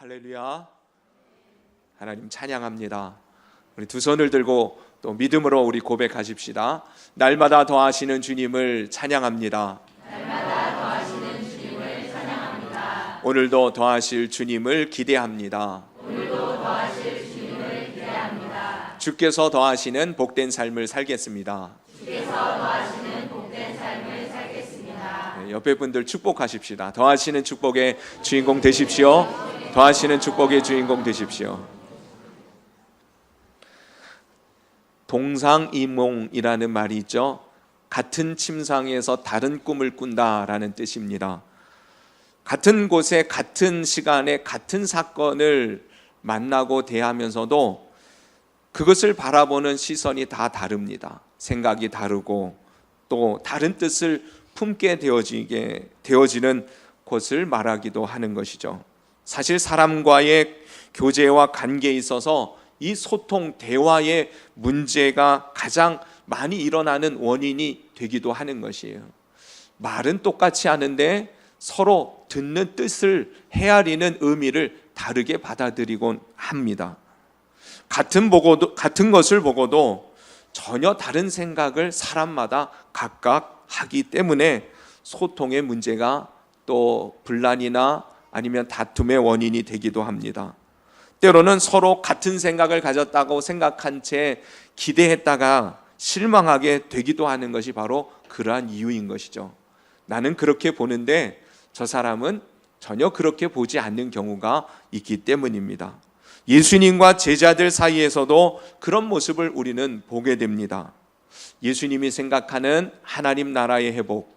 할렐루야. 하나님 찬양합니다. 우리 두 손을 들고 또 믿음으로 우리 고백하십시다. 날마다 더하시는 주님을 찬양합니다. 날마다 더하시는 주님을 찬양합니다. 오늘도 더하실 주님을 기대합니다. 오늘도 더하실 주님을 기대합니다. 주께서 더하시는 복된 삶을 살겠습니다. 주께서 더하시는 복된 삶을 살겠습니다. 옆에 분들 축복하십시다. 더하시는 축복의 주인공 되십시오. 더하시는 축복의 주인공 되십시오. 동상이몽이라는 말이 있죠. 같은 침상에서 다른 꿈을 꾼다라는 뜻입니다. 같은 곳에 같은 시간에 같은 사건을 만나고 대하면서도 그것을 바라보는 시선이 다 다릅니다. 생각이 다르고 또 다른 뜻을 품게 되어지는 곳을 말하기도 하는 것이죠. 사실 사람과의 교제와 관계에 있어서 이 소통, 대화의 문제가 가장 많이 일어나는 원인이 되기도 하는 것이에요. 말은 똑같이 하는데 서로 듣는 뜻을 헤아리는 의미를 다르게 받아들이곤 합니다. 같은 것을 보고도 전혀 다른 생각을 사람마다 각각 하기 때문에 소통의 문제가 또 분란이나 아니면 다툼의 원인이 되기도 합니다. 때로는 서로 같은 생각을 가졌다고 생각한 채 기대했다가 실망하게 되기도 하는 것이 바로 그러한 이유인 것이죠. 나는 그렇게 보는데 저 사람은 전혀 그렇게 보지 않는 경우가 있기 때문입니다. 예수님과 제자들 사이에서도 그런 모습을 우리는 보게 됩니다. 예수님이 생각하는 하나님 나라의 회복,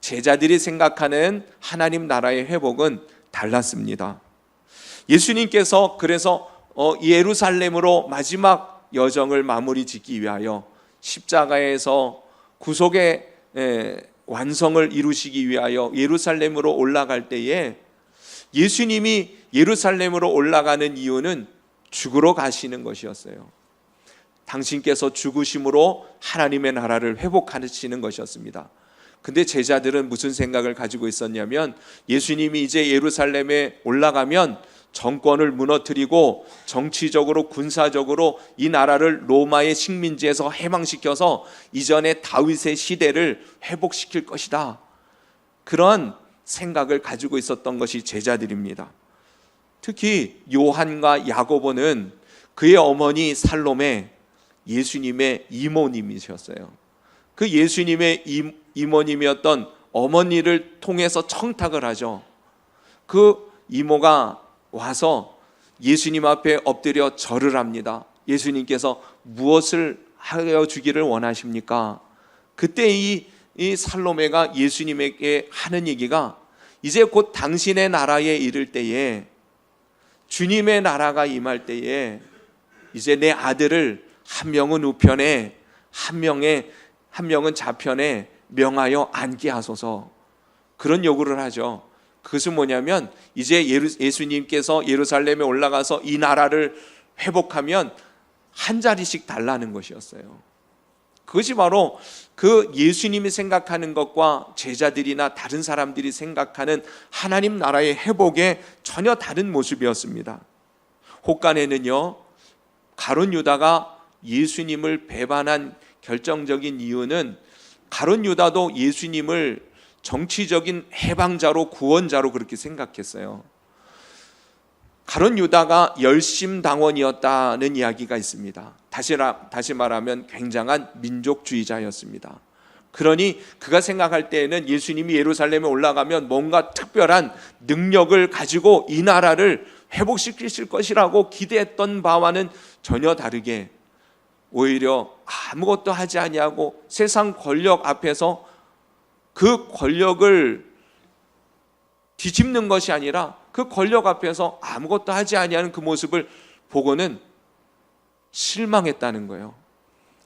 제자들이 생각하는 하나님 나라의 회복은 달랐습니다. 예수님께서 그래서 예루살렘으로 마지막 여정을 마무리 짓기 위하여 십자가에서 구속의 완성을 이루시기 위하여 예루살렘으로 올라갈 때에 예수님이 예루살렘으로 올라가는 이유는 죽으러 가시는 것이었어요. 당신께서 죽으심으로 하나님의 나라를 회복하시는 것이었습니다. 근데 제자들은 무슨 생각을 가지고 있었냐면 예수님이 이제 예루살렘에 올라가면 정권을 무너뜨리고 정치적으로 군사적으로 이 나라를 로마의 식민지에서 해방시켜서 이전의 다윗의 시대를 회복시킬 것이다. 그런 생각을 가지고 있었던 것이 제자들입니다. 특히 요한과 야고보는 그의 어머니 살로메 예수님의 이모님이셨어요. 그 예수님의 이모님이었던 어머니를 통해서 청탁을 하죠. 그 이모가 와서 예수님 앞에 엎드려 절을 합니다. 예수님께서 무엇을 하여 주기를 원하십니까? 그때 이 살로메가 예수님에게 하는 얘기가 이제 곧 당신의 나라에 이를 때에 주님의 나라가 임할 때에 이제 내 아들을 한 명은 우편에 한 명은 좌편에 명하여 앉게 하소서. 그런 요구를 하죠. 그것은 뭐냐면 이제 예수님께서 예루살렘에 올라가서 이 나라를 회복하면 한 자리씩 달라는 것이었어요. 그것이 바로 그 예수님이 생각하는 것과 제자들이나 다른 사람들이 생각하는 하나님 나라의 회복의 전혀 다른 모습이었습니다. 혹간에는요, 가룟 유다가 예수님을 배반한 결정적인 이유는 가룟 유다도 예수님을 정치적인 해방자로 구원자로 그렇게 생각했어요. 가룟 유다가 열심당원이었다는 이야기가 있습니다. 다시 말하면 굉장한 민족주의자였습니다. 그러니 그가 생각할 때에는 예수님이 예루살렘에 올라가면 뭔가 특별한 능력을 가지고 이 나라를 회복시키실 것이라고 기대했던 바와는 전혀 다르게 오히려 아무것도 하지 아니하고 세상 권력 앞에서 그 권력을 뒤집는 것이 아니라 그 권력 앞에서 아무것도 하지 아니하는 그 모습을 보고는 실망했다는 거예요.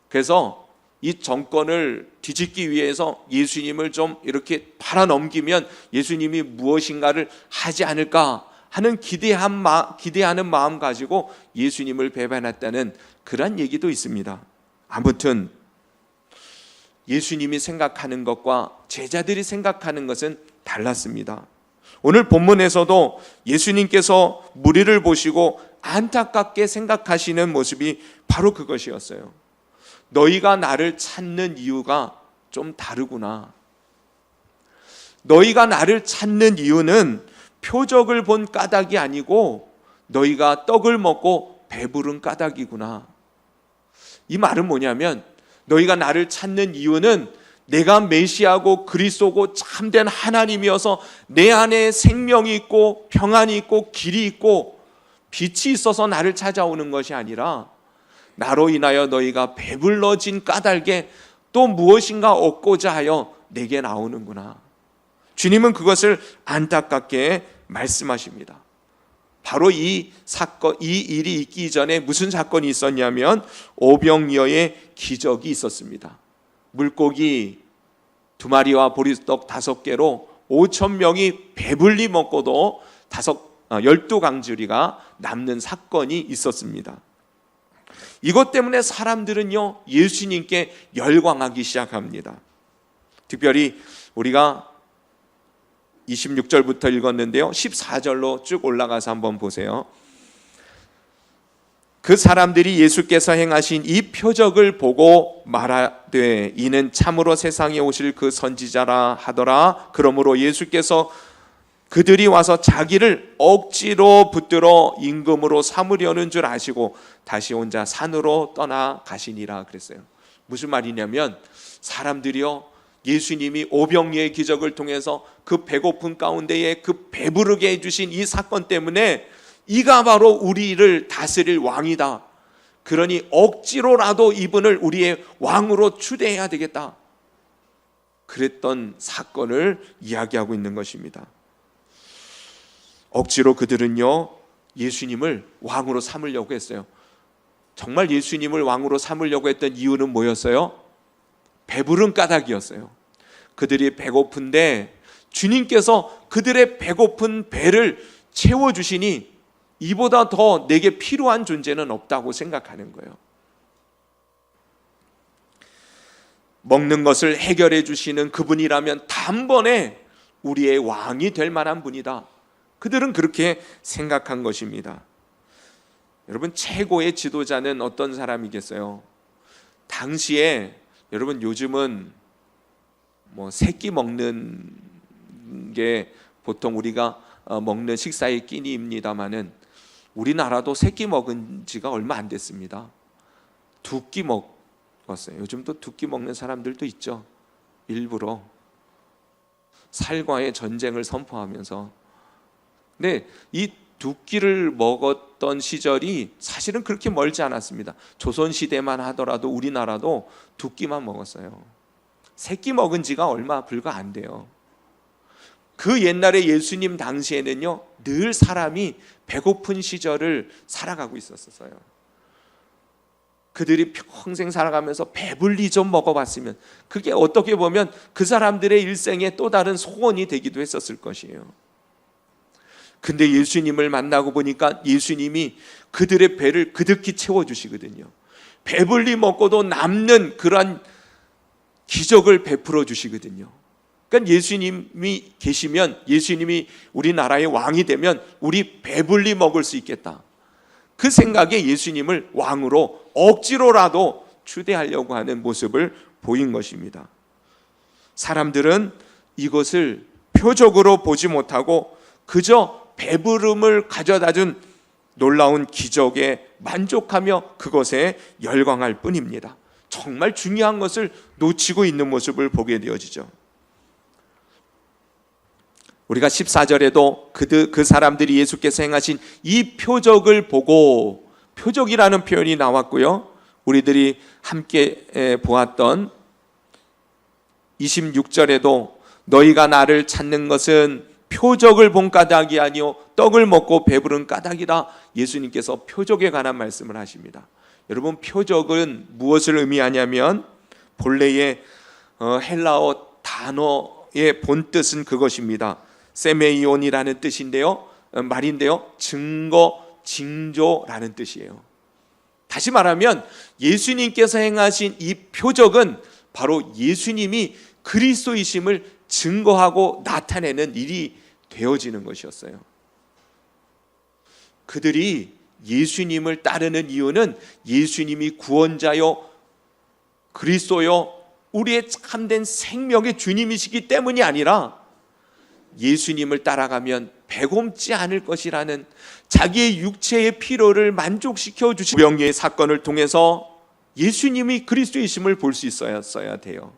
그래서 이 정권을 뒤집기 위해서 예수님을 좀 이렇게 팔아넘기면 예수님이 무엇인가를 하지 않을까 하는 기대하는 마음 가지고 예수님을 배반했다는 그런 얘기도 있습니다. 아무튼 예수님이 생각하는 것과 제자들이 생각하는 것은 달랐습니다. 오늘 본문에서도 예수님께서 무리를 보시고 안타깝게 생각하시는 모습이 바로 그것이었어요. 너희가 나를 찾는 이유가 좀 다르구나. 너희가 나를 찾는 이유는 표적을 본 까닭이 아니고 너희가 떡을 먹고 배부른 까닭이구나. 이 말은 뭐냐면 너희가 나를 찾는 이유는 내가 메시아고 그리스도고 참된 하나님이어서 내 안에 생명이 있고 평안이 있고 길이 있고 빛이 있어서 나를 찾아오는 것이 아니라 나로 인하여 너희가 배불러진 까닭에 또 무엇인가 얻고자 하여 내게 나오는구나. 주님은 그것을 안타깝게 말씀하십니다. 바로 이 사건, 이 일이 있기 전에 무슨 사건이 있었냐면 오병이어의 기적이 있었습니다. 물고기 2마리와 보리떡 5개로 5,000명이 배불리 먹고도 12강주리가 남는 사건이 있었습니다. 이것 때문에 사람들은요 예수님께 열광하기 시작합니다. 특별히 우리가 26절부터 읽었는데요 14절로 쭉 올라가서 한번 보세요. 그 사람들이 예수께서 행하신 이 표적을 보고 말하되 이는 참으로 세상에 오실 그 선지자라 하더라. 그러므로 예수께서 그들이 와서 자기를 억지로 붙들어 임금으로 삼으려는 줄 아시고 다시 혼자 산으로 떠나 가시니라 그랬어요. 무슨 말이냐면 사람들이요 예수님이 오병이어의 기적을 통해서 그 배고픈 가운데에 그 배부르게 해주신 이 사건 때문에 이가 바로 우리를 다스릴 왕이다. 그러니 억지로라도 이분을 우리의 왕으로 추대해야 되겠다. 그랬던 사건을 이야기하고 있는 것입니다. 억지로 그들은요 예수님을 왕으로 삼으려고 했어요. 정말 예수님을 왕으로 삼으려고 했던 이유는 뭐였어요? 배부른 까닭이었어요. 그들이 배고픈데 주님께서 그들의 배고픈 배를 채워주시니 이보다 더 내게 필요한 존재는 없다고 생각하는 거예요. 먹는 것을 해결해 주시는 그분이라면 단번에 우리의 왕이 될 만한 분이다. 그들은 그렇게 생각한 것입니다. 여러분 최고의 지도자는 어떤 사람이겠어요? 당시에 여러분 요즘은 새끼 먹는 게 보통 우리가 먹는 식사의 끼니입니다만은 우리나라도 새끼 먹은 지가 얼마 안 됐습니다. 2끼 먹었어요. 요즘도 2끼 먹는 사람들도 있죠. 일부러 살과의 전쟁을 선포하면서. 근데 이 2끼를 먹었던 시절이 사실은 그렇게 멀지 않았습니다. 조선시대만 하더라도 우리나라도 2끼만 먹었어요. 3끼 먹은 지가 얼마 불과 안 돼요. 그 옛날에 예수님 당시에는요 늘 사람이 배고픈 시절을 살아가고 있었어요. 그들이 평생 살아가면서 배불리 좀 먹어봤으면 그게 어떻게 보면 그 사람들의 일생의 또 다른 소원이 되기도 했었을 것이에요. 근데 예수님을 만나고 보니까 예수님이 그들의 배를 그득히 채워주시거든요. 배불리 먹고도 남는 그러한 기적을 베풀어 주시거든요. 그러니까 예수님이 계시면, 예수님이 우리나라의 왕이 되면 우리 배불리 먹을 수 있겠다. 그 생각에 예수님을 왕으로 억지로라도 추대하려고 하는 모습을 보인 것입니다. 사람들은 이것을 표적으로 보지 못하고 그저 배부름을 가져다준 놀라운 기적에 만족하며 그것에 열광할 뿐입니다. 정말 중요한 것을 놓치고 있는 모습을 보게 되어지죠. 우리가 14절에도 그 사람들이 예수께서 행하신 이 표적을 보고, 표적이라는 표현이 나왔고요, 우리들이 함께 보았던 26절에도 너희가 나를 찾는 것은 표적을 본 까닭이 아니요 떡을 먹고 배부른 까닭이다. 예수님께서 표적에 관한 말씀을 하십니다. 여러분, 표적은 무엇을 의미하냐면 본래의 헬라어 단어의 본뜻은 그것입니다. 세메이온이라는 뜻인데요, 말인데요, 증거, 징조라는 뜻이에요. 다시 말하면 예수님께서 행하신 이 표적은 바로 예수님이 그리스도이심을 증거하고 나타내는 일이 되어지는 것이었어요. 그들이 예수님을 따르는 이유는 예수님이 구원자요, 그리스도요, 우리의 참된 생명의 주님이시기 때문이 아니라 예수님을 따라가면 배고프지 않을 것이라는 자기의 육체의 필요를 만족시켜 주신 무병리의 사건을 통해서 예수님이 그리스도이심을 볼 수 있어야 돼요.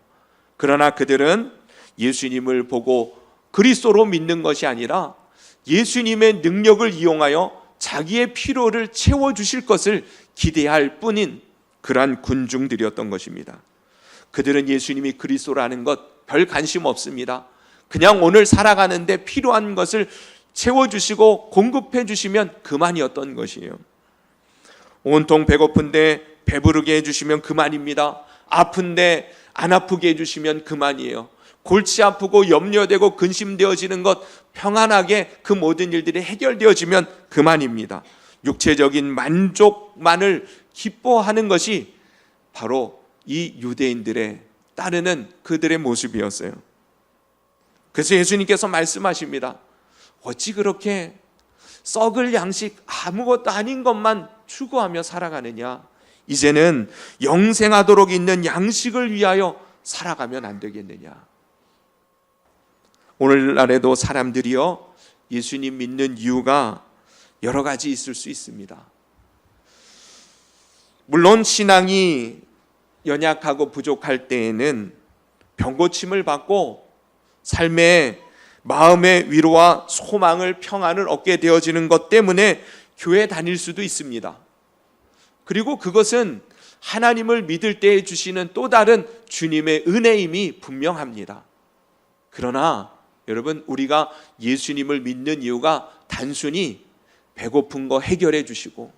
그러나 그들은 예수님을 보고 그리스도로 믿는 것이 아니라 예수님의 능력을 이용하여 자기의 필요를 채워주실 것을 기대할 뿐인 그러한 군중들이었던 것입니다. 그들은 예수님이 그리스도라는 것 별 관심 없습니다. 그냥 오늘 살아가는데 필요한 것을 채워주시고 공급해 주시면 그만이었던 것이에요. 온통 배고픈데 배부르게 해주시면 그만입니다. 아픈데 안 아프게 해주시면 그만이에요. 골치 아프고 염려되고 근심되어지는 것 평안하게 그 모든 일들이 해결되어지면 그만입니다. 육체적인 만족만을 기뻐하는 것이 바로 이 유대인들의 따르는 그들의 모습이었어요. 그래서 예수님께서 말씀하십니다. 어찌 그렇게 썩을 양식 아무것도 아닌 것만 추구하며 살아가느냐. 이제는 영생하도록 있는 양식을 위하여 살아가면 안 되겠느냐. 오늘날에도 사람들이요, 예수님 믿는 이유가 여러 가지 있을 수 있습니다. 물론 신앙이 연약하고 부족할 때에는 병고침을 받고 삶의 마음의 위로와 소망을, 평안을 얻게 되어지는 것 때문에 교회 다닐 수도 있습니다. 그리고 그것은 하나님을 믿을 때에 주시는 또 다른 주님의 은혜임이 분명합니다. 그러나 여러분, 우리가 예수님을 믿는 이유가 단순히 배고픈 거 해결해 주시고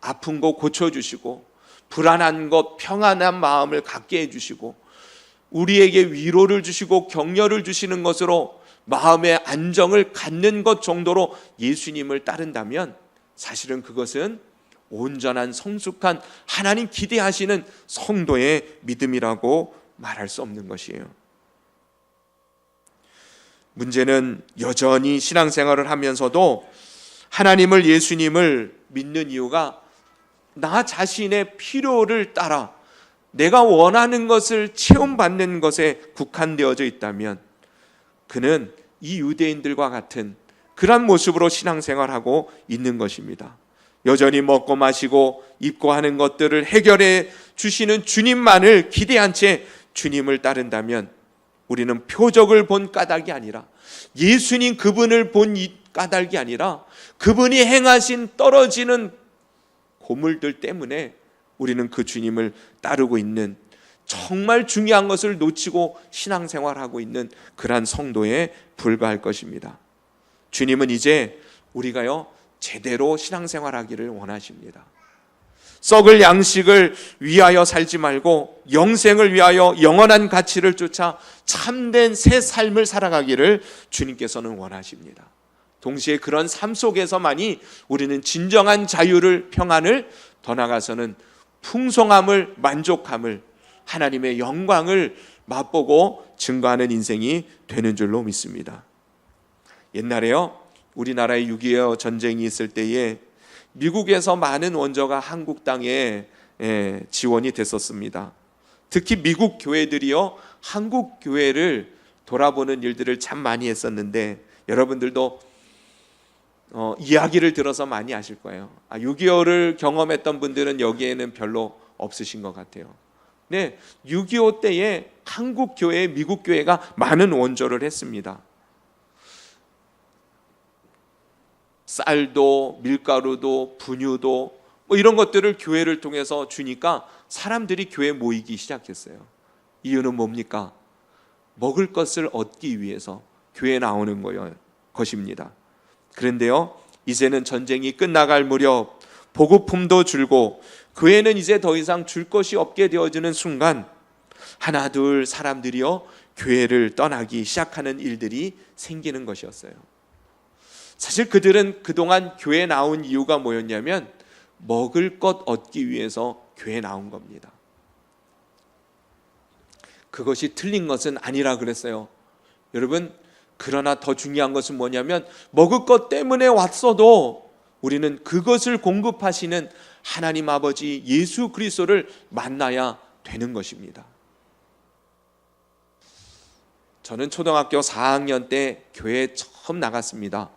아픈 거 고쳐 주시고 불안한 것 평안한 마음을 갖게 해 주시고 우리에게 위로를 주시고 격려를 주시는 것으로 마음의 안정을 갖는 것 정도로 예수님을 따른다면 사실은 그것은 온전한 성숙한 하나님 기대하시는 성도의 믿음이라고 말할 수 없는 것이에요. 문제는 여전히 신앙생활을 하면서도 하나님을, 예수님을 믿는 이유가 나 자신의 필요를 따라 내가 원하는 것을 체험받는 것에 국한되어져 있다면 그는 이 유대인들과 같은 그런 모습으로 신앙생활하고 있는 것입니다. 여전히 먹고 마시고 입고 하는 것들을 해결해 주시는 주님만을 기대한 채 주님을 따른다면 우리는 표적을 본 까닭이 아니라 예수님 그분을 본 이 까닭이 아니라 그분이 행하신 떨어지는 고물들 때문에 우리는 그 주님을 따르고 있는, 정말 중요한 것을 놓치고 신앙생활하고 있는 그러한 성도에 불과할 것입니다. 주님은 이제 우리가요 제대로 신앙생활하기를 원하십니다. 썩을 양식을 위하여 살지 말고 영생을 위하여 영원한 가치를 쫓아 참된 새 삶을 살아가기를 주님께서는 원하십니다. 동시에 그런 삶 속에서만이 우리는 진정한 자유를, 평안을, 더 나아가서는 풍성함을, 만족함을, 하나님의 영광을 맛보고 증거하는 인생이 되는 줄로 믿습니다. 옛날에요 우리나라에 6.25 전쟁이 있을 때에 미국에서 많은 원조가 한국 땅에 지원이 됐었습니다. 특히 미국 교회들이요 한국 교회를 돌아보는 일들을 참 많이 했었는데 여러분들도 이야기를 들어서 많이 아실 거예요. 6.25를 경험했던 분들은 여기에는 별로 없으신 것 같아요. 네, 6.25 때에 한국 교회, 미국 교회가 많은 원조를 했습니다. 쌀도 밀가루도 분유도 뭐 이런 것들을 교회를 통해서 주니까 사람들이 교회에 모이기 시작했어요. 이유는 뭡니까? 먹을 것을 얻기 위해서 교회에 나오는 것입니다. 그런데요 이제는 전쟁이 끝나갈 무렵 보급품도 줄고 교회는 이제 더 이상 줄 것이 없게 되어지는 순간 하나 둘 사람들이요 교회를 떠나기 시작하는 일들이 생기는 것이었어요. 사실 그들은 그동안 교회에 나온 이유가 뭐였냐면 먹을 것 얻기 위해서 교회에 나온 겁니다. 그것이 틀린 것은 아니라 그랬어요. 여러분 그러나 더 중요한 것은 뭐냐면 먹을 것 때문에 왔어도 우리는 그것을 공급하시는 하나님 아버지 예수 그리스도를 만나야 되는 것입니다. 저는 초등학교 4학년 때 교회에 처음 나갔습니다.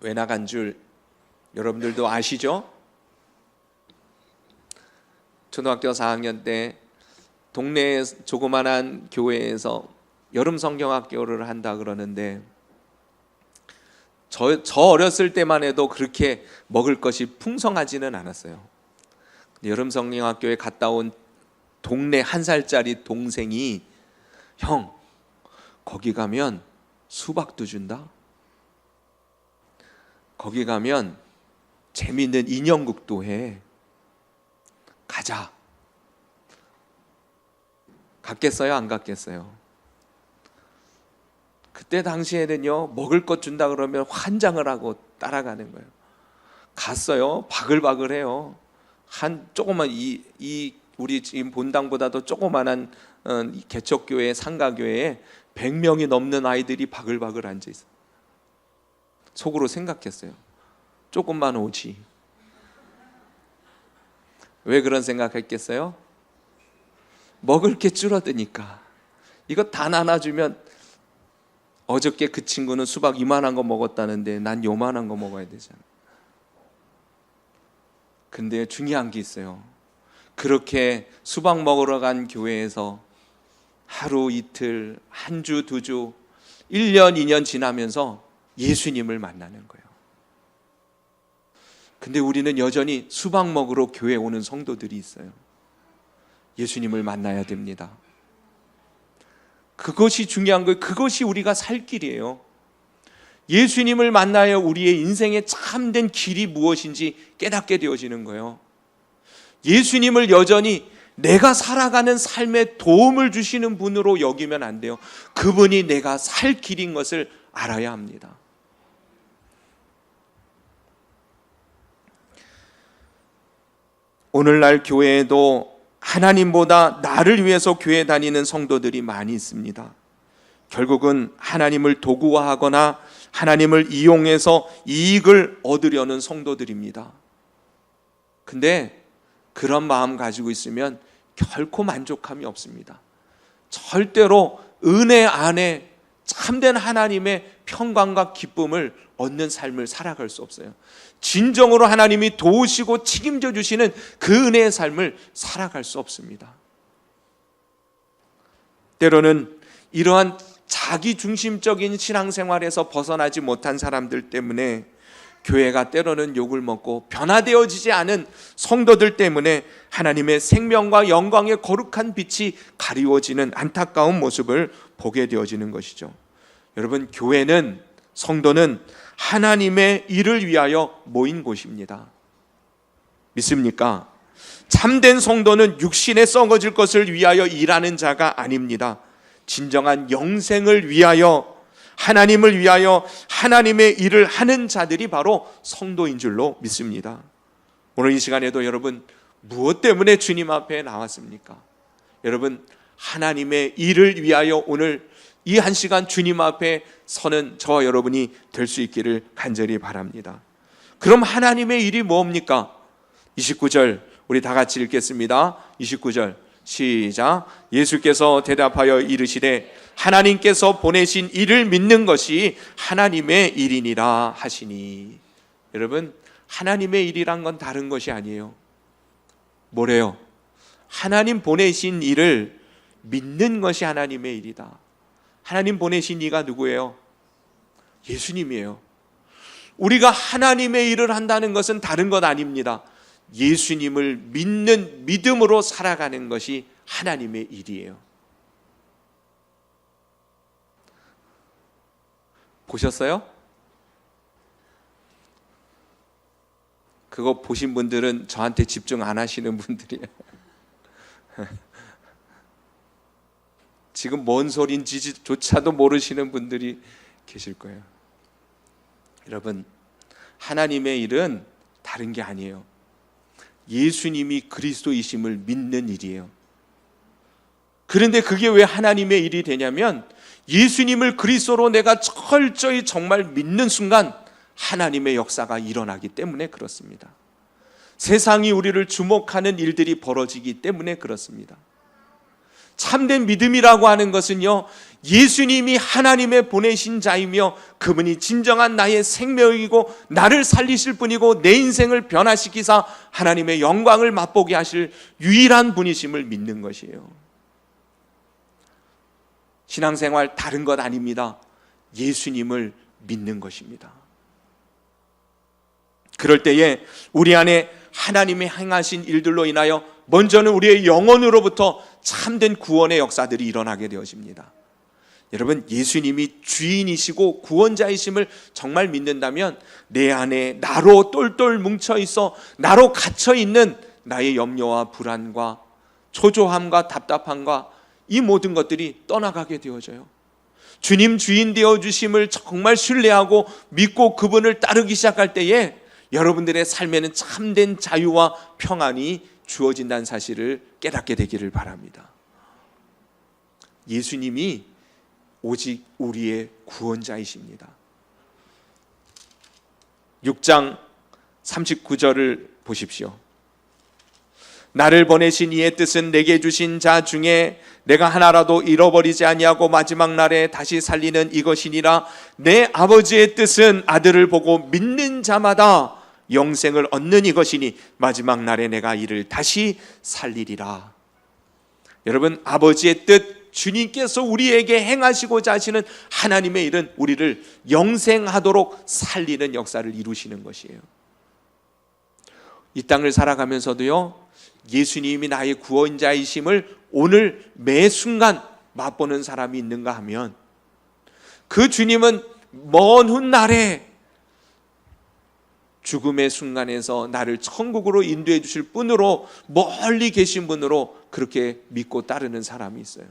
왜 나간 줄 여러분들도 아시죠? 초등학교 4학년 때 동네 조그만한 교회에서 여름 성경학교를 한다 그러는데 저 어렸을 때만 해도 그렇게 먹을 것이 풍성하지는 않았어요. 여름 성경학교에 갔다 온 동네 1살짜리 동생이 형, 거기 가면 수박도 준다. 거기 가면 재미있는 인형극도 해. 가자. 갔겠어요? 안 갔겠어요? 그때 당시에는요, 먹을 것 준다 그러면 환장을 하고 따라가는 거예요. 갔어요. 바글바글해요. 한 조그만 우리 지금 본당보다도 조그만한 개척교회 상가교회에 100명이 넘는 아이들이 바글바글 앉아 있어요. 속으로 생각했어요. 조금만 오지. 왜 그런 생각했겠어요? 먹을 게 줄어드니까. 이거 다 나눠주면 어저께 그 친구는 수박 이만한 거 먹었다는데 난 요만한 거 먹어야 되잖아. 근데 중요한 게 있어요. 그렇게 수박 먹으러 간 교회에서 하루 이틀, 한 주, 두 주, 1년, 2년 지나면서 예수님을 만나는 거예요. 근데 우리는 여전히 수박 먹으러 교회에 오는 성도들이 있어요. 예수님을 만나야 됩니다. 그것이 중요한 거예요. 그것이 우리가 살 길이에요. 예수님을 만나야 우리의 인생의 참된 길이 무엇인지 깨닫게 되어지는 거예요. 예수님을 여전히 내가 살아가는 삶에 도움을 주시는 분으로 여기면 안 돼요. 그분이 내가 살 길인 것을 알아야 합니다. 오늘날 교회에도 하나님보다 나를 위해서 교회 다니는 성도들이 많이 있습니다. 결국은 하나님을 도구화하거나 하나님을 이용해서 이익을 얻으려는 성도들입니다. 근데 그런 마음 가지고 있으면 결코 만족함이 없습니다. 절대로 은혜 안에 참된 하나님의 평강과 기쁨을 얻는 삶을 살아갈 수 없어요. 진정으로 하나님이 도우시고 책임져 주시는 그 은혜의 삶을 살아갈 수 없습니다. 때로는 이러한 자기중심적인 신앙생활에서 벗어나지 못한 사람들 때문에 교회가 때로는 욕을 먹고 변화되어지지 않은 성도들 때문에 하나님의 생명과 영광의 거룩한 빛이 가리워지는 안타까운 모습을 보게 되어지는 것이죠. 여러분, 교회는, 성도는 하나님의 일을 위하여 모인 곳입니다. 믿습니까? 참된 성도는 육신에 썩어질 것을 위하여 일하는 자가 아닙니다. 진정한 영생을 위하여, 하나님을 위하여 하나님의 일을 하는 자들이 바로 성도인 줄로 믿습니다. 오늘 이 시간에도 여러분, 무엇 때문에 주님 앞에 나왔습니까? 여러분, 하나님의 일을 위하여 오늘 이 한 시간 주님 앞에 서는 저와 여러분이 될 수 있기를 간절히 바랍니다. 그럼 하나님의 일이 뭡니까? 29절 우리 다 같이 읽겠습니다. 29절 시작. 예수께서 대답하여 이르시되 하나님께서 보내신 이를 믿는 것이 하나님의 일이니라 하시니. 여러분, 하나님의 일이란 건 다른 것이 아니에요. 뭐래요? 하나님 보내신 일을 믿는 것이 하나님의 일이다. 하나님 보내신 이가 누구예요? 예수님이에요. 우리가 하나님의 일을 한다는 것은 다른 것 아닙니다. 예수님을 믿는 믿음으로 살아가는 것이 하나님의 일이에요. 보셨어요? 그거 보신 분들은 저한테 집중 안 하시는 분들이에요. 지금 뭔 소리인지조차도 모르시는 분들이 계실 거예요. 여러분, 하나님의 일은 다른 게 아니에요. 예수님이 그리스도이심을 믿는 일이에요. 그런데 그게 왜 하나님의 일이 되냐면 예수님을 그리스도로 내가 철저히 정말 믿는 순간 하나님의 역사가 일어나기 때문에 그렇습니다. 세상이 우리를 주목하는 일들이 벌어지기 때문에 그렇습니다. 참된 믿음이라고 하는 것은요, 예수님이 하나님의 보내신 자이며 그분이 진정한 나의 생명이고 나를 살리실 분이고 내 인생을 변화시키사 하나님의 영광을 맛보게 하실 유일한 분이심을 믿는 것이에요. 신앙생활 다른 것 아닙니다. 예수님을 믿는 것입니다. 그럴 때에 우리 안에 하나님이 행하신 일들로 인하여 먼저는 우리의 영혼으로부터 참된 구원의 역사들이 일어나게 되어집니다. 여러분, 예수님이 주인이시고 구원자이심을 정말 믿는다면 내 안에 나로 똘똘 뭉쳐 있어 나로 갇혀 있는 나의 염려와 불안과 초조함과 답답함과 이 모든 것들이 떠나가게 되어져요. 주님 주인 되어 주심을 정말 신뢰하고 믿고 그분을 따르기 시작할 때에 여러분들의 삶에는 참된 자유와 평안이 주어진다는 사실을 깨닫게 되기를 바랍니다. 예수님이 오직 우리의 구원자이십니다. 6장 39절을 보십시오. 나를 보내신 이의 뜻은 내게 주신 자 중에 내가 하나라도 잃어버리지 아니하고 마지막 날에 다시 살리는 이것이니라. 내 아버지의 뜻은 아들을 보고 믿는 자마다 영생을 얻는 이것이니 마지막 날에 내가 이를 다시 살리리라. 여러분, 아버지의 뜻, 주님께서 우리에게 행하시고자 하시는 하나님의 일은 우리를 영생하도록 살리는 역사를 이루시는 것이에요. 이 땅을 살아가면서도요, 예수님이 나의 구원자이심을 오늘 매 순간 맛보는 사람이 있는가 하면 그 주님은 먼 훗날에 죽음의 순간에서 나를 천국으로 인도해 주실 분으로, 멀리 계신 분으로 그렇게 믿고 따르는 사람이 있어요.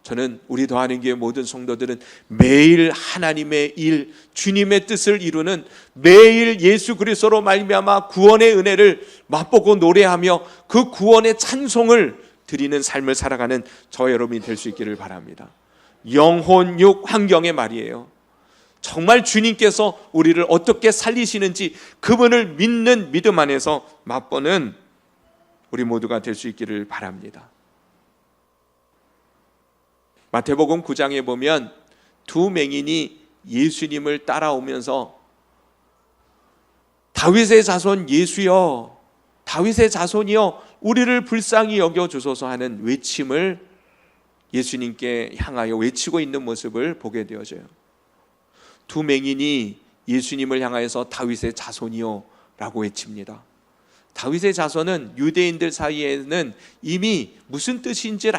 저는 우리 더하는 교회 모든 성도들은 매일 하나님의 일, 주님의 뜻을 이루는, 매일 예수 그리스도로 말미암아 구원의 은혜를 맛보고 노래하며 그 구원의 찬송을 드리는 삶을 살아가는 저 여러분이 될 수 있기를 바랍니다. 영혼, 육, 환경의 말이에요. 정말 주님께서 우리를 어떻게 살리시는지 그분을 믿는 믿음 안에서 맛보는 우리 모두가 될 수 있기를 바랍니다. 마태복음 9장에 보면 두 맹인이 예수님을 따라오면서 다윗의 자손 예수여, 다윗의 자손이여 우리를 불쌍히 여겨주소서 하는 외침을 예수님께 향하여 외치고 있는 모습을 보게 되어져요. 두 맹인이 예수님을 향하여서 다윗의 자손이요 라고 외칩니다. 다윗의 자손은 유대인들 사이에는 이미 무슨 뜻인지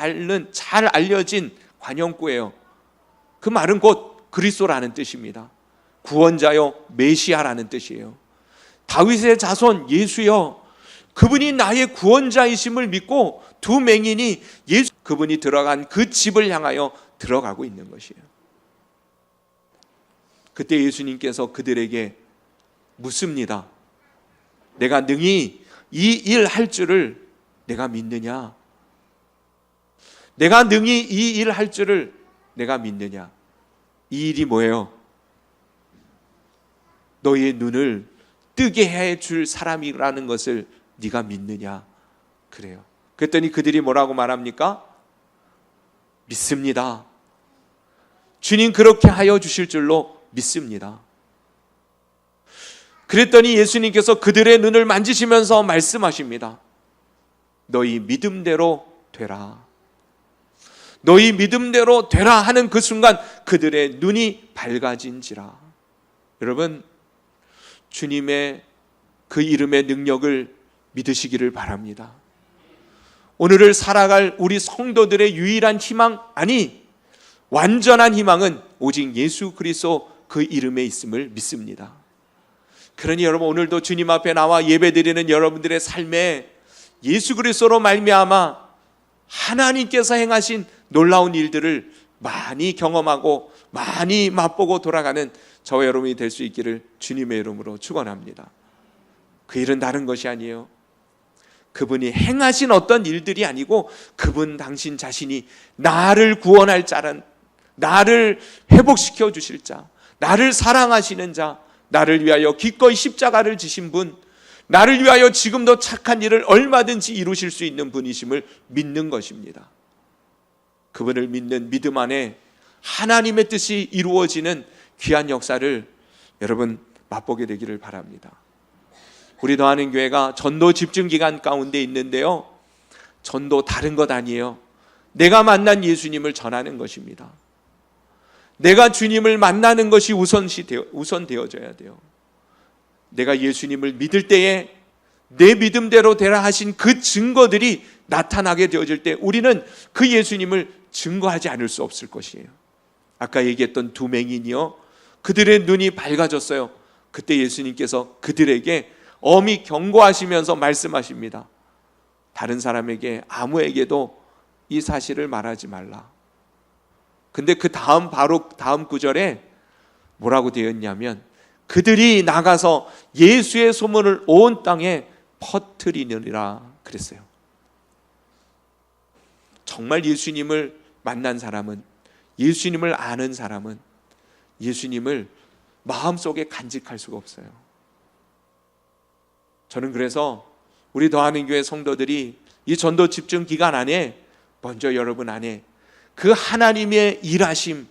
잘 알려진 관용구예요. 그 말은 곧 그리스도라는 뜻입니다. 구원자요, 메시아라는 뜻이에요. 다윗의 자손 예수여, 그분이 나의 구원자이심을 믿고 두 맹인이 그분이 들어간 그 집을 향하여 들어가고 있는 것이에요. 그때 예수님께서 그들에게 묻습니다. 내가 능히 이 일 할 줄을 내가 믿느냐? 내가 능히 이 일 할 줄을 내가 믿느냐? 이 일이 뭐예요? 너의 눈을 뜨게 해줄 사람이라는 것을 네가 믿느냐? 그래요. 그랬더니 그들이 뭐라고 말합니까? 믿습니다. 주님 그렇게 하여 주실 줄로 믿습니다. 그랬더니 예수님께서 그들의 눈을 만지시면서 말씀하십니다. 너희 믿음대로 되라. 너희 믿음대로 되라 하는 그 순간 그들의 눈이 밝아진지라. 여러분, 주님의 그 이름의 능력을 믿으시기를 바랍니다. 오늘을 살아갈 우리 성도들의 유일한 희망, 아니 완전한 희망은 오직 예수 그리스도 그 이름에 있음을 믿습니다. 그러니 여러분, 오늘도 주님 앞에 나와 예배드리는 여러분들의 삶에 예수 그리스도로 말미암아 하나님께서 행하신 놀라운 일들을 많이 경험하고 많이 맛보고 돌아가는 저와 여러분이 될 수 있기를 주님의 이름으로 축원합니다. 그 일은 다른 것이 아니에요. 그분이 행하신 어떤 일들이 아니고 그분 당신 자신이 나를 구원할 자는, 나를 회복시켜 주실 자, 나를 사랑하시는 자, 나를 위하여 기꺼이 십자가를 지신 분, 나를 위하여 지금도 착한 일을 얼마든지 이루실 수 있는 분이심을 믿는 것입니다. 그분을 믿는 믿음 안에 하나님의 뜻이 이루어지는 귀한 역사를 여러분 맛보게 되기를 바랍니다. 우리 더하는 교회가 전도 집중 기간 가운데 있는데요, 전도 다른 것 아니에요. 내가 만난 예수님을 전하는 것입니다. 내가 주님을 만나는 것이 우선 되어져야 돼요. 내가 예수님을 믿을 때에 내 믿음대로 되라 하신 그 증거들이 나타나게 되어질 때 우리는 그 예수님을 증거하지 않을 수 없을 것이에요. 아까 얘기했던 두 맹인이요, 그들의 눈이 밝아졌어요. 그때 예수님께서 그들에게 엄히 경고하시면서 말씀하십니다. 다른 사람에게 아무에게도 이 사실을 말하지 말라. 근데 그 바로 다음 구절에 뭐라고 되어 있냐면, 그들이 나가서 예수의 소문을 온 땅에 퍼뜨리느니라 그랬어요. 정말 예수님을 만난 사람은, 예수님을 아는 사람은 예수님을 마음속에 간직할 수가 없어요. 저는 그래서 우리 더하는 교회 성도들이 이 전도 집중 기간 안에 먼저 여러분 안에 그 하나님의 일하심,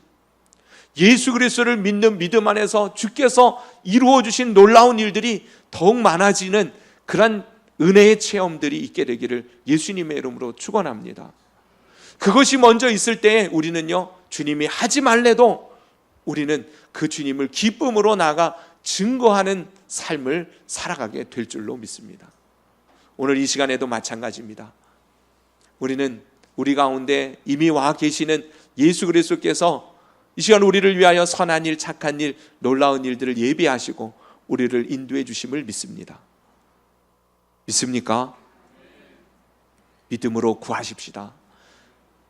예수 그리스도를 믿는 믿음 안에서 주께서 이루어 주신 놀라운 일들이 더욱 많아지는 그런 은혜의 체험들이 있게 되기를 예수님의 이름으로 축원합니다. 그것이 먼저 있을 때에 우리는요, 주님이 하지 말래도 우리는 그 주님을 기쁨으로 나가 증거하는 삶을 살아가게 될 줄로 믿습니다. 오늘 이 시간에도 마찬가지입니다. 우리는 우리 가운데 이미 와 계시는 예수 그리스도께서 이 시간 우리를 위하여 선한 일, 착한 일, 놀라운 일들을 예비하시고 우리를 인도해 주심을 믿습니다. 믿습니까? 믿음으로 구하십시다.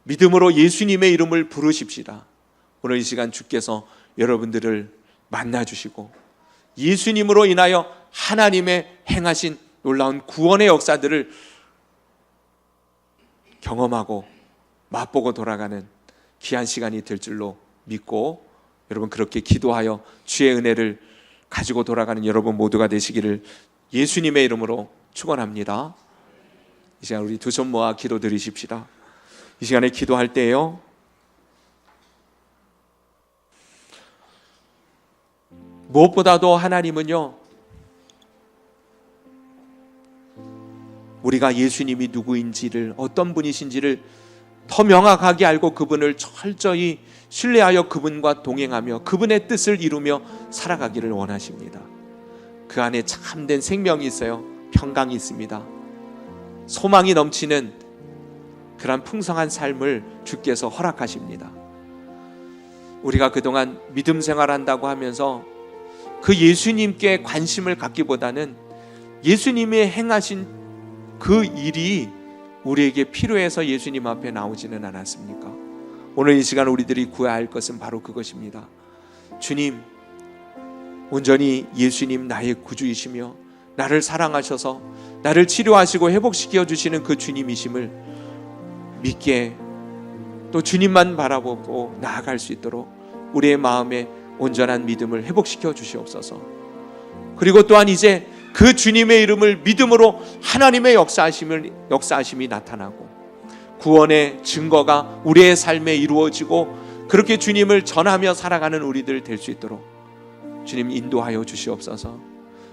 믿음으로 예수님의 이름을 부르십시다. 오늘 이 시간 주께서 여러분들을 만나주시고 예수님으로 인하여 하나님의 행하신 놀라운 구원의 역사들을 경험하고 맛보고 돌아가는 귀한 시간이 될 줄로 믿고, 여러분 그렇게 기도하여 주의 은혜를 가지고 돌아가는 여러분 모두가 되시기를 예수님의 이름으로 축원합니다. 이 시간 우리 두 손 모아 기도 드리십시다. 이 시간에 기도할 때요, 무엇보다도 하나님은요, 우리가 예수님이 누구인지를, 어떤 분이신지를 더 명확하게 알고 그분을 철저히 신뢰하여 그분과 동행하며 그분의 뜻을 이루며 살아가기를 원하십니다. 그 안에 참된 생명이 있어요. 평강이 있습니다. 소망이 넘치는 그런 풍성한 삶을 주께서 허락하십니다. 우리가 그동안 믿음 생활한다고 하면서 그 예수님께 관심을 갖기보다는 예수님이 행하신 그 일이 우리에게 필요해서 예수님 앞에 나오지는 않았습니까? 오늘 이 시간 우리들이 구해야 할 것은 바로 그것입니다. 주님, 온전히 예수님 나의 구주이시며 나를 사랑하셔서 나를 치료하시고 회복시켜 주시는 그 주님이심을 믿게, 또 주님만 바라보고 나아갈 수 있도록 우리의 마음에 온전한 믿음을 회복시켜 주시옵소서. 그리고 또한 이제 그 주님의 이름을 믿음으로 하나님의 역사하심이 나타나고 구원의 증거가 우리의 삶에 이루어지고 그렇게 주님을 전하며 살아가는 우리들 될 수 있도록 주님 인도하여 주시옵소서.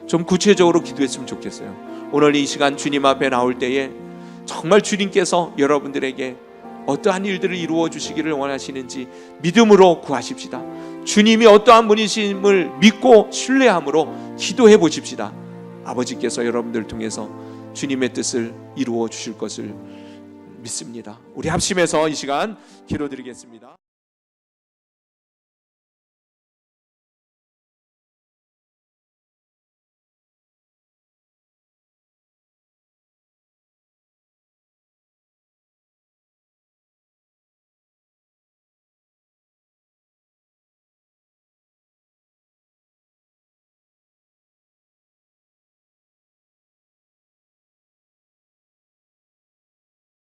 좀 구체적으로 기도했으면 좋겠어요. 오늘 이 시간 주님 앞에 나올 때에 정말 주님께서 여러분들에게 어떠한 일들을 이루어 주시기를 원하시는지 믿음으로 구하십시다. 주님이 어떠한 분이심을 믿고 신뢰함으로 기도해 보십시다. 아버지께서 여러분들을 통해서 주님의 뜻을 이루어 주실 것을 믿습니다. 우리 합심해서 이 시간 기도드리겠습니다.